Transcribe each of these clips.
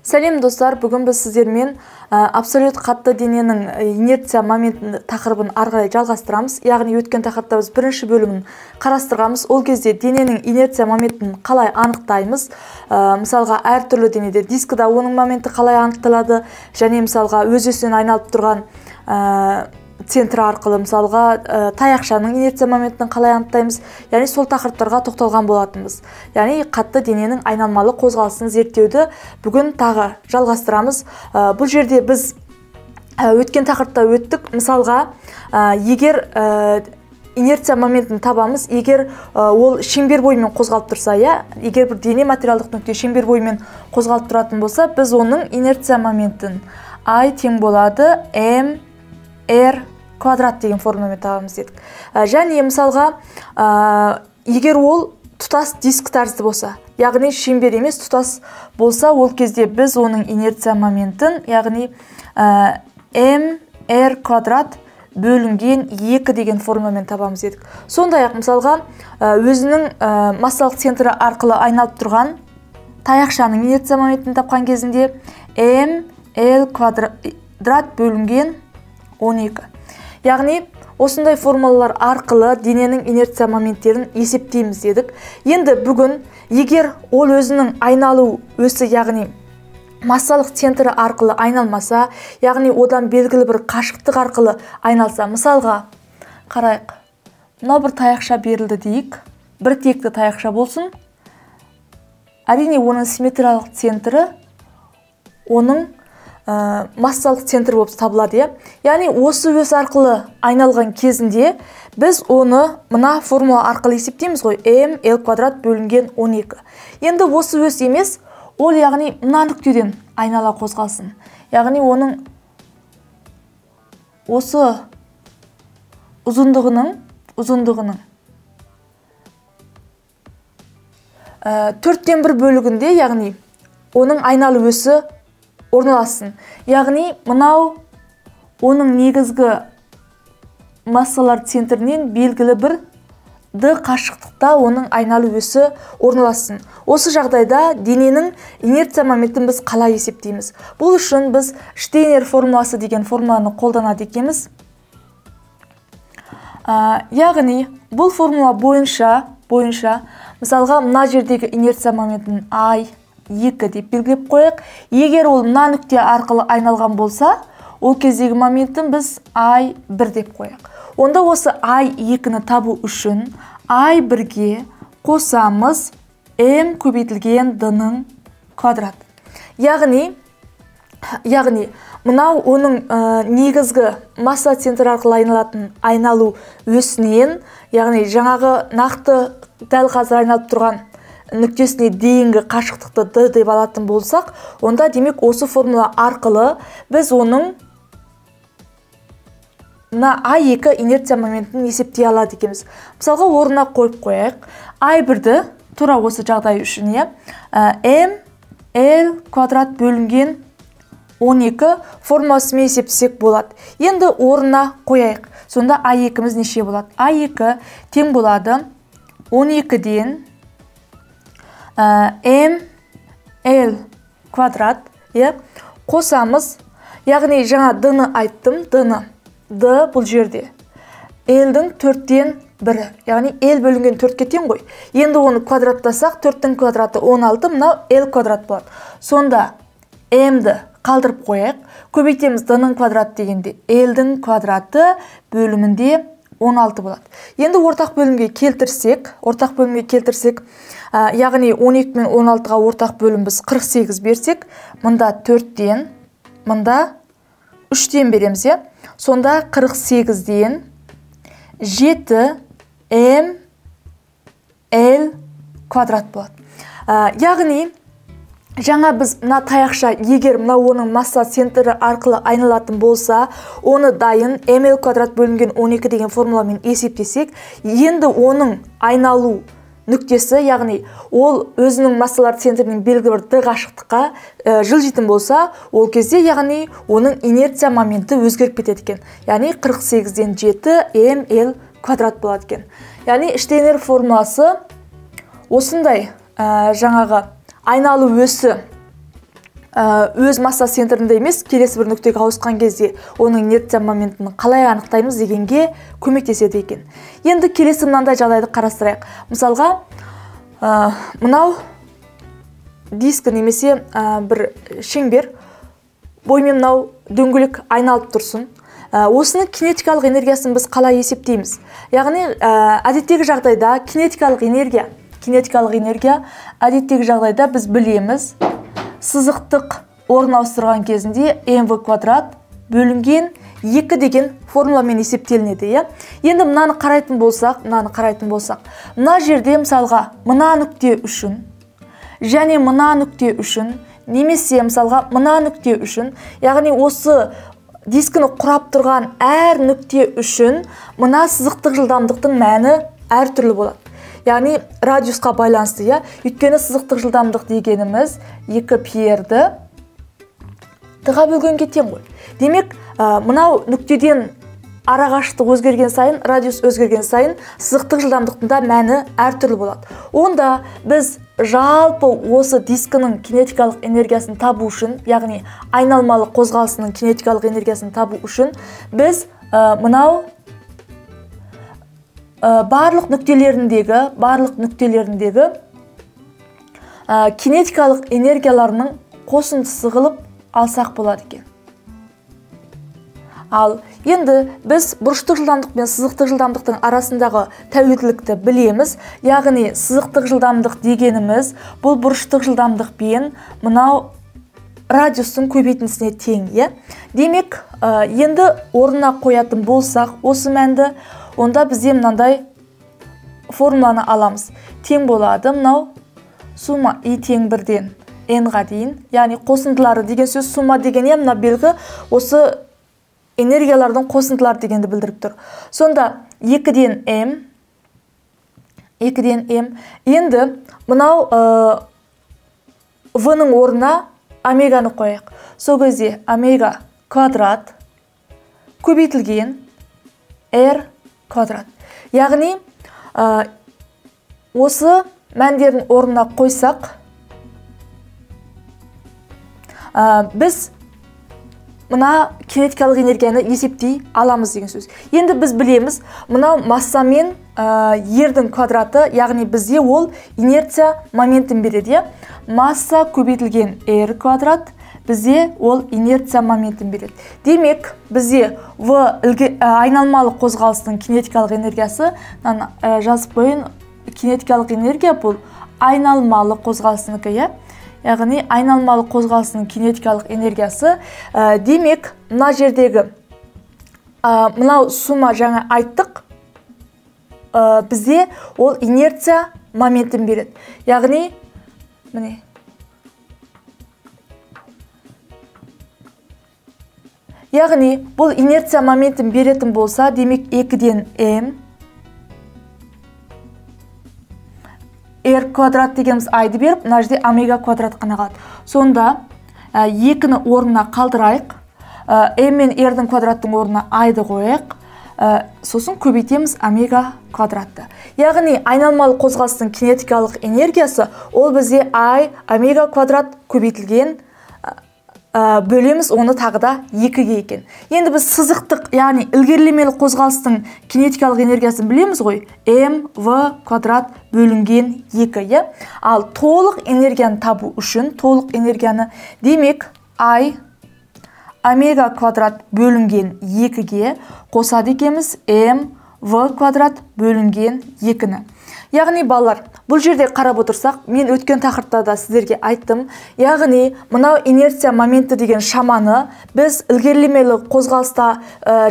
Сәлем достар, бүгін біз сіздермен абсолют қатты дененің инерция моментін тақырыбын ары қарай жалғастырамыз. Яғни өткен тақырыпта біз бірінші бөлімін қарастырғанбыз. Ол кезде дененің инерция моментін қалай анықтаймыз? Мысалға, әртүрлі денеде дискіда оның моменті қалай анықталады, және мысалға өз-өзінен айналып тұрған центр арқылы, мысалға, таяқшаның инерция моментін қалай анықтаймыз, яғни сол тақырыптарға тоқталған болатынбыз. Яғни қатты дененің айналмалы қозғалысын зерттеуді бүгін тағы жалғастырамыз. Бұл жерде біз өткен тақырыпта өттік. Мысалға, егер инерция моментін табамыз, егер ол шеңбер бойымен қозғалып тұрса, егер бір дене материалдық нүкте шеңбер бойымен қозғалып тұратын болса, біз оның инерция моментін I тең болады mr квадрат деген формуламен табамыз дедік. Және мысалға, егер ол тұтас диск тәрізді болса, яғни шеңбер емес тұтас болса, ол кезде біз оның инерция моментін, яғни mr квадрат бөлінген 2 деген формуламен табамыз дедік. Сондай-ақ мысалға, өзінің массалық центрі арқылы айналып тұрған таяқшаның инерция моментін тапқан кезінде ml квадрат бөлінген 12. Яғни, осындай формулалар арқылы дененің инерция моменттерін есептейміз дедік. Енді бүгін, егер ол өзінің айналу өсі, яғни массалық центрі арқылы айналмаса, яғни одан белгілі бір қашықтық арқылы айналса, мысалға, қарайық, мынау бір таяқша берілді дейік, бір текті таяқша болсын. Әрине, оның симметриялық центрі оның массалық центр болып табылады. Яғни осы өс арқылы айналған кезінде біз оны мына формула арқылы есептейміз ғой, ml квадрат бөлінген 12. Енді осы өс емес, ол яғни мына нүктеден айнала қозғалсын. Яғни оның осы ұзындығының 4/1 бөлігінде, яғни оның айналу өсі орналассын. Яғни, мынау оның негізгі массалар центрінен белгілі бір d қашықтықта оның айналу өсі орналассын. Осы жағдайда дененің инерция моментін біз қалай есептейміз? Бұл үшін біз Штейнер формуласы деген формуланы қолданады екенбіз. Яғни, бұл формула бойынша, мысалға, мына жердегі инерция моментін I2 деп белгілеп қояйық. Егер ол мына нүкте арқылы айналған болса, ол кездегі моментін біз I1 деп қояйық. Онда осы I2-ні табу үшін I1-ге қосамыз m көбейтілген d-ның квадрат. Яғни, мынау оның негізгі масса центрі арқылы айналатын айналу өсінен, яғни жаңағы нақты дәл қазір айналып тұрған нүктесіне дейінгі қашықтықты d деп алатын болсақ, онда демек осы формула арқылы біз оның I2 инерция моментін есептей алады екенбіз. Мысалға, орнына қойып қояйық. I1-ді тура осы жағдай үшін ml квадрат бөлінген 12 формуласымен есептесек болады. Енді орнына қояйық. Сонда I2-міз неше болады? I2 тең болады 12-ден ml квадрат қосамыз, яғни жаңа d-ны айттым, d бұл жерде l-дің 4/1, яғни l бөлінген 4-ке тең ғой. Енді оны квадраттасақ, 4-дің квадраты 16, мынау l квадрат болады. Сонда m-ді қалдырып қояйық, көбейтеміз d-ның квадрат дегенде l-дің квадраты бөлімінде 16 болады. Енді ортақ бөлімге келтірсек, яғни 12 мен 16-ға ортақ бөлім біз 48 берсек, мұнда 4-ден, мұнда 3-ден береміз. Сонда 48-ден 7 ml квадрат болады. Яғни, жаңа біз мына таяқша, егер мына оның масса центрі арқылы айналатын болса, оны дайын ml квадрат бөлінген 12 деген формуламен есептесек, енді оның айналу нүктесі, яғни ол өзінің массалар центрінен белгілі бір d қашықтыққа жылжитын болса, ол кезде, яғни оның инерция моменті өзгеріп кетеді екен. Яғни 48-ден 7 ml квадрат болады екен. Яғни Штейнер формуласы осындай жаңағы айналу өсі өз масса центрінде емес, келесі бір нүктеге ауысқан кезде оның инерция моментін қалай анықтаймыз дегенге көмектеседі екен. Енді келесі мынандай жағдайды қарастырайық. Мысалға, мынау диск немесе бір шеңбер, боймен мынау дөңгелек айналып тұрсын. Осының кинетикалық энергиясын біз қалай есептейміз? Яғни, әдеттегі жағдайда кинетикалық энергия әдеттегі жағдайда біз білеміз, сызықтық орын ауыстырған кезінде mv квадрат бөлінген 2 деген формуламен есептелінеді. Енді мынаны қарайтын болсақ, мына жерде мысалға мына нүкте үшін және мына нүкте үшін, немесе мысалға мына нүкте үшін, яғни осы дискіні құрап тұрған әр нүкте үшін мына сызықтық жылдамдықтың мәні әртүрлі болады. Яғни радиусқа байланысты, өйткені сызықтық жылдамдық дегеніміз 2 пиерді т-ға бөлгенге тең ғой. Демек, мынау нүктеден арақашықтық өзгерген сайын, радиус өзгерген сайын, сызықтық жылдамдықтың да мәні әртүрлі болады. Онда біз жалпы осы дискінің кинетикалық энергиясын табу үшін, яғни айналмалы қозғалысының кинетикалық энергиясын табу үшін, біз мынау барлық нүктелеріндегі кинетикалық энергияларының қосындысы қылып алсақ болады екен. Ал енді біз бұрыштық жылдамдық пен сызықтық жылдамдықтың арасындағы тәуелділікті білеміз. Яғни сызықтық жылдамдық дегеніміз бұл бұрыштық жылдамдық пен мынау радиустың көбейтіндісіне тең. Демек, енді орнына қоятын болсақ, осы мәнді, онда бізде мынандай формуланы аламыз. Тең болады мынау сумма и тең 1-ден n-ға дейін, яғни қосындылары деген сөз, сумма деген мына белгі осы энергиялардың қосындылары дегенді білдіріп тұр. Сонда 2-ден m. Енді мынау v-ның орнына омеганы қояйық. Сол кезде омега квадрат көбейтілген r квадрат. Яғни, осы мәндердің орнына қойсақ, біз мына кинетикалық энергияны есептей аламыз деген сөз. Енді біз білеміз, мынау масса мен ердің квадраты, яғни бізде ол инерция моментін береді. Масса көбейтілген r квадрат бізде ол инерция моментін береді. Демек, бізде айналмалы қозғалысының кинетикалық энергиясы, жазып қойын, кинетикалық энергия бұл айналмалы қозғалысынікі, яғни айналмалы қозғалысының кинетикалық энергиясы. Демек, мына жердегі мынау сумма жаңа айттық, бізде ол инерция моментін береді. Яғни, міне, бұл инерция моментін беретін болса, демек 2-ден m, r квадрат дегеніміз айды беріп, мына жерде омега квадрат қана қалады. Сонда 2-ні орнына қалдырайық, m мен r-дің квадраттың орнына айды қойық, сосын көбейтеміз омега квадратты. Яғни айналмалы қозғалыстың кинетикалық энергиясы ол бізде омега квадрат көбейтілген, бөлеміз оны тағы да 2-ге екен. Енді біз сызықтық, яғни ілгерілемелі қозғалыстың кинетикалық энергиясын білеміз ғой, mv квадрат бөлінген 2. Ал толық энергияны табу үшін, демек омега квадрат бөлінген 2-ге қосады екеміз mv квадрат бөлінген 2-ні. Яғни, балалар, бұл жерде қарап отырсақ, мен өткен тақырыпта да сіздерге айттым. Яғни, мынау инерция моменті деген шаманы біз ілгерілемелі қозғалыста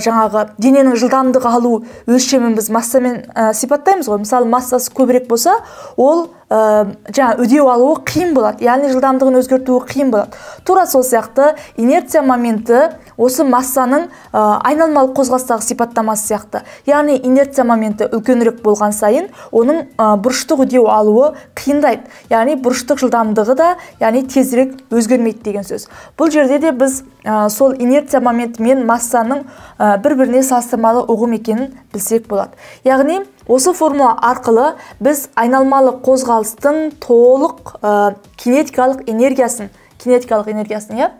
жаңағы дененің жылдамдығы алу өлшемін біз массамен сипаттаймыз ғой. Мысалы, массасы көбірек болса, ол жаңа үдеу алуы қиын болады, яғни жылдамдығын өзгертуі қиын болады. Тура сол сияқты инерция моменті осы массаның айналмалы қозғалыстағы сипаттамасы сияқты. Яғни инерция моменті үлкенірек болған сайын, оның бұрыштық үдеу алуы қиындайды. Яғни бұрыштық жылдамдығы да, яғни тезірек өзгермейді деген сөз. Бұл жерде де біз сол инерция моменті мен массаның бір-біріне салыстырмалы ұғым екенін білсек болады. Яғни осы формула арқылы біз айналмалы қозғалыстың толық кинетикалық энергиясын кинетикалық энергиясын,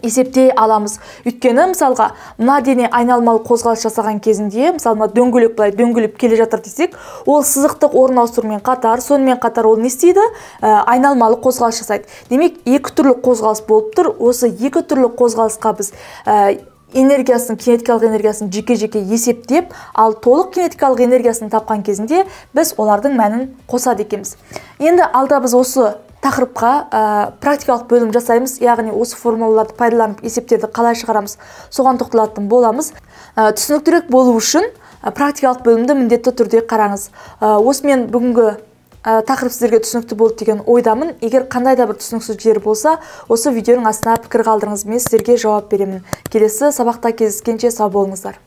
есептей аламыз. Өйткені мысалға мына дене айналмалы қозғалыс жасаған кезінде, мысалы мына дөңгелек былай дөңгелеп келе жатыр десек, ол сызықтық орын ауыстырумен қатар, сонымен қатар ол не істейді? Айналмалы қозғалыс жасайды. Демек, екі түрлі қозғалыс болып тұр. Осы екі түрлі қозғалысқа біз энергиясын, кинетикалық энергиясын жеке-жеке есептеп, ал толық кинетикалық энергиясын тапқан кезінде біз олардың мәнін қосады екенбіз. Енді алда біз осы тақырыпқа практикалық бөлім жасаймыз, яғни осы формулаларды пайдаланып есептерді қалай шығарамыз, соған тоқталатын боламыз. Түсініктірек болу үшін практикалық бөлімді міндетті түрде қараңыз. Осымен бүгінгі тақырып сіздерге түсінікті болды деген ойдамын. Егер қандай да бір түсініксіз жері болса, осы видеоның астына пікір қалдырыңыз, мен сіздерге жауап беремін. Келесі сабақта кездескенше сау болыңыздар.